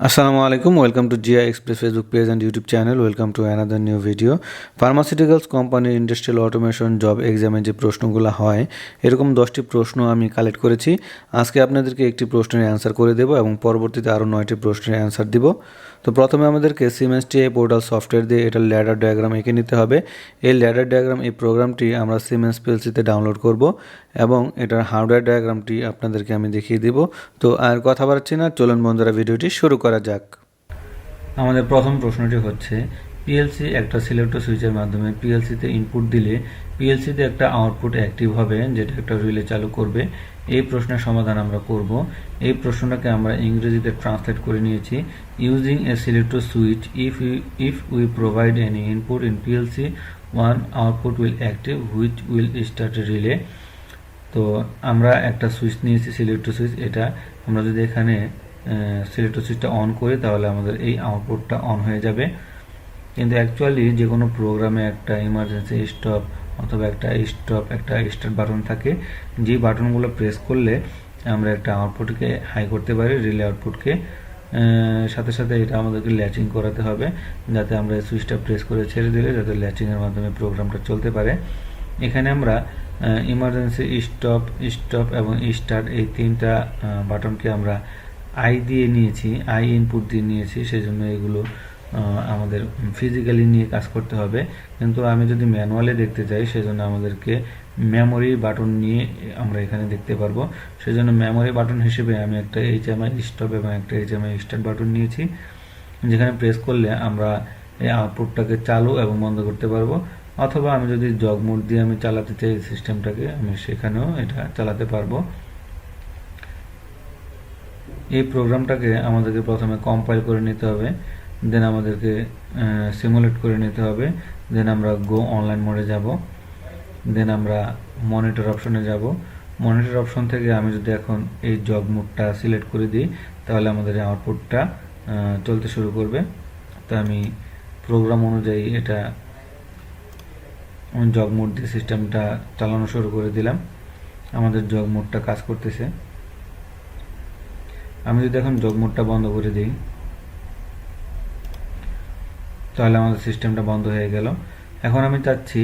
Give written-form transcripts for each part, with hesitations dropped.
Assalamu alaikum. Welcome to GI Express Facebook page and YouTube channel. Welcome to another new video. Pharmaceuticals company industrial automation job exam যে প্রশ্নগুলো হয় এরকম 10টি প্রশ্ন আমি collect করেছি। আজকে আপনাদেরকে একটি প্রশ্নের অ্যানসার করে দেব এবং পরবর্তীতে আরও 9টি প্রশ্নের অ্যানসার দিব। তো প্রথমে আমাদেরকে সিমেন্স টিআই পোর্টাল সফটওয়্যার দিয়ে এটা ল্যাডার ডায়াগ্রাম এঁকে নিতে হবে। এই ল্যাডার ডায়াগ্রাম এই প্রোগ্রামটি আমরা সিমেন্স পিএলসিতে ডাউনলোড করব এবং এটার হার্ডওয়্যার ডায়াগ্রামটি আপনাদেরকে আমি দেখিয়ে দেব। তো আর কথা বাড়াচ্ছি না, চলুন বন্ধুরা ভিডিওটি শুরু করা যাক। আমাদের প্রথম প্রশ্নটি হচ্ছে পিএলসি একটা সিলেক্টর সুইচের মাধ্যমে পিএলসিতে ইনপুট দিলে পিএলসিতে একটা আউটপুট অ্যাক্টিভ হবে যেটা একটা রিলে চালু করবে। এই প্রশ্নের সমাধান আমরা করব। এই প্রশ্নটাকে আমরা ইংরেজিতে ট্রান্সলেট করে নিয়েছি। Using a selector switch if we provide any input in PLC one output will active which will start A relay. তো আমরা একটা সুইচ নিয়েছি সিলেক্টর সুইচ, এটা আমরা যদি এখানে সিলেক্টর সুইচটা অন করি তাহলে আমাদের এই আউটপুটটা অন হয়ে যাবে। কিন্তু অ্যাকচুয়ালি যে কোনো প্রোগ্রামে একটা ইমার্জেন্সি স্টপ অথবা একটা স্টার্ট বাটন থাকে, যে বাটনগুলো প্রেস করলে আমরা একটা আউটপুটকে হাই করতে পারি, রিলে আউটপুটকে। সাথে সাথে এটা আমাদেরকে ল্যাচিং করাতে হবে যাতে আমরা এই সুইচটা প্রেস করে ছেড়ে দিলে যাতে ল্যাচিংয়ের মাধ্যমে প্রোগ্রামটা চলতে পারে। এখানে আমরা ইমার্জেন্সি স্টপ এবং স্টার্ট এই তিনটা বাটনকে আমরা আই দিয়ে নিয়েছি, আই ইনপুট দিয়ে নিয়েছি, সেই জন্য এগুলো আমাদের ফিজিক্যালি নিয়ে কাজ করতে হবে। কিন্তু আমি যদি ম্যানুয়ালি দেখতে চাই সেজন্য আমাদেরকে মেমোরি বাটন নিয়ে আমরা এখানে দেখতে পারবো। সেজন্য মেমোরি বাটন হিসেবে আমি একটা এইচএমআই স্টপ এবং একটা এইচএমআই স্টার্ট বাটন নিয়েছি, যেখানে প্রেস করলে আমরা এই আউটপুটটাকে চালু এবং বন্ধ করতে পারবো। অথবা আমি যদি জগ মোড দিয়ে আমি চালাতে চাই সিস্টেমটাকে, আমি সেখানেও এটা চালাতে পারবো। এই প্রোগ্রামটাকে আমাদেরকে প্রথমে কম্পাইল করে নিতে হবে, দেন আমাদেরকে সিমুলেট করে নিতে হবে, দেন আমরা গো অনলাইন মোডে যাব, দেন আমরা মনিটর অপশনে যাব। মনিটর অপশন থেকে আমি যদি এখন এই জগ মোডটা সিলেক্ট করে দিই তাহলে আমাদের এই আউটপুটটা চলতে শুরু করবে। তো আমি প্রোগ্রাম অনুযায়ী এটা জগ মোড দিয়ে সিস্টেমটা চালানো শুরু করে দিলাম। আমাদের জগ মোডটা কাজ করতেছে। আমি যদি এখন জগ মোডটা বন্ধ করে দিই তাহলে আমাদের সিস্টেমটা বন্ধ হয়ে গেল। এখন আমি চাচ্ছি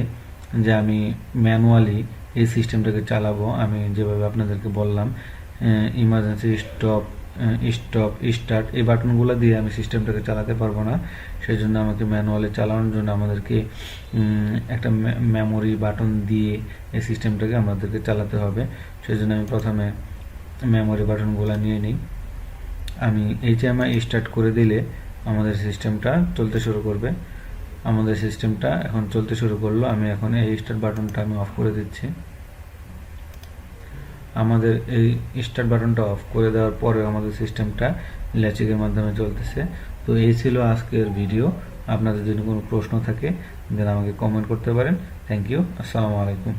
যে আমি ম্যানুয়ালি এই সিস্টেমটাকে চালাবো। আমি যেভাবে আপনাদেরকে বললাম, ইমার্জেন্সি স্টপ স্টার্ট এই বাটনগুলো দিয়ে আমি সিস্টেমটাকে চালাতে পারবো না। সেই জন্য আমাকে ম্যানুয়ালি চালানোর জন্য আমাদেরকে একটা মেমোরি বাটন দিয়ে এই সিস্টেমটাকে আমাদেরকে চালাতে হবে। সেই জন্য আমি প্রথমে মেমোরি বাটনগুলো নিয়ে নিই। আমি এইচএমআই স্টার্ট করে দিলে আমাদের সিস্টেমটা চলতে শুরু করবে। আমাদের সিস্টেমটা এখন চলতে শুরু করলো। আমি এখন এই স্টার্ট বাটনটা আমি অফ করে দিচ্ছি। আমাদের এই স্টার্ট বাটনটা অফ করে দেওয়ার পরে আমাদের সিস্টেমটা ল্যাচিংয়ের মাধ্যমে চলতেছে। তো এই ছিল আজকের ভিডিও। আপনাদের যদি কোনো প্রশ্ন থাকে দেন আমাকে কমেন্ট করতে পারেন। Thank you. আসসালামু আলাইকুম।